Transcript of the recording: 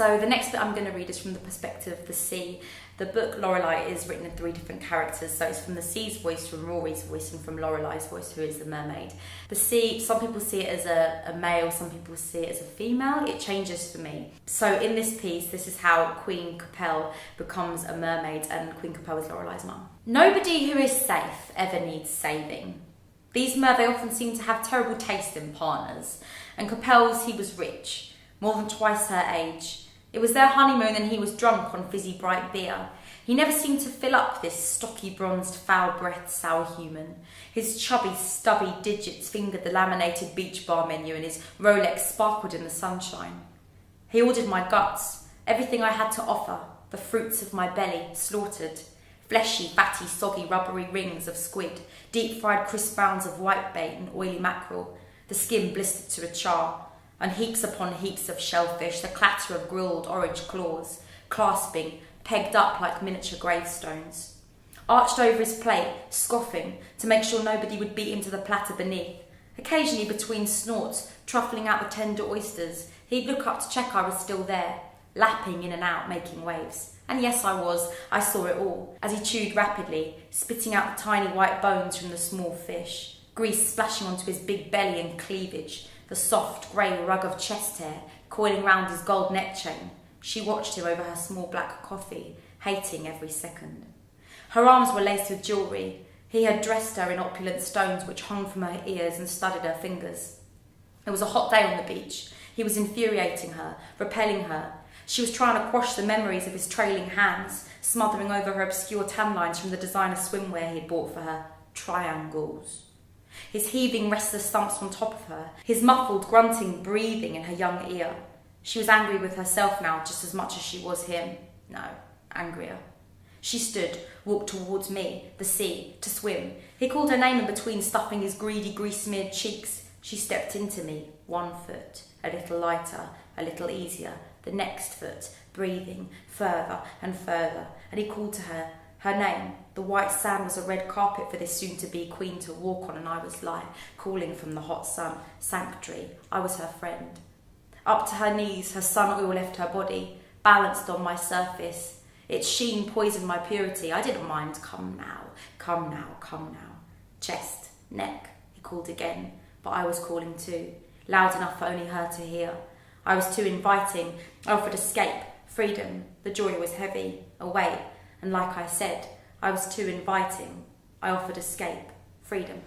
So the next bit I'm going to read is from the perspective of the sea. The book Lorali is written in 3 different characters, so it's from the sea's voice, from Rory's voice, and from Lorelai's voice, who is the mermaid. The sea, some people see it as a male, some people see it as a female. It changes for me. So in this piece, this is how Queen Capel becomes a mermaid, and Queen Capel is Lorelai's mum. Nobody who is safe ever needs saving. These mermaids often seem to have terrible taste in partners, and Capel's, he was rich, more than twice her age. It was their honeymoon and he was drunk on fizzy bright beer. He never seemed to fill up, this stocky bronzed foul-breathed sour human. His chubby stubby digits fingered the laminated beach bar menu and his Rolex sparkled in the sunshine. He ordered my guts, everything I had to offer, the fruits of my belly, slaughtered. Fleshy, fatty, soggy, rubbery rings of squid, deep-fried crisp rounds of whitebait and oily mackerel, the skin blistered to a char, and heaps upon heaps of shellfish, the clatter of grilled orange claws, clasping, pegged up like miniature gravestones. Arched over his plate, scoffing, to make sure nobody would beat into the platter beneath. Occasionally, between snorts, truffling out the tender oysters, he'd look up to check I was still there, lapping in and out, making waves. And yes, I was. I saw it all, as he chewed rapidly, spitting out the tiny white bones from the small fish, grease splashing onto his big belly and cleavage, the soft grey rug of chest hair coiling round his gold neck chain. She watched him over her small black coffee, hating every second. Her arms were laced with jewellery. He had dressed her in opulent stones which hung from her ears and studded her fingers. It was a hot day on the beach. He was infuriating her, repelling her. She was trying to quash the memories of his trailing hands, smothering over her obscure tan lines from the designer swimwear he had bought for her. Triangles. His heaving, restless thumps on top of her, his muffled, grunting breathing in her young ear. She was angry with herself now just as much as she was him. No, angrier. She stood, walked towards me, the sea, to swim. He called her name in between, stuffing his greedy, grease-smeared cheeks. She stepped into me, 1 foot, a little lighter, a little easier, the next foot, breathing, further and further, and he called to her, her name. The white sand was a red carpet for this soon-to-be queen to walk on, and I was like, calling from the hot sun, sanctuary. I was her friend. Up to her knees, her sun oil left her body, balanced on my surface. Its sheen poisoned my purity. I didn't mind. Come now, come now, come now. Chest, neck, he called again, but I was calling too, loud enough for only her to hear. I was too inviting. I offered escape, freedom. The joy was heavy, away. And like I said, I was too inviting. I offered escape, freedom.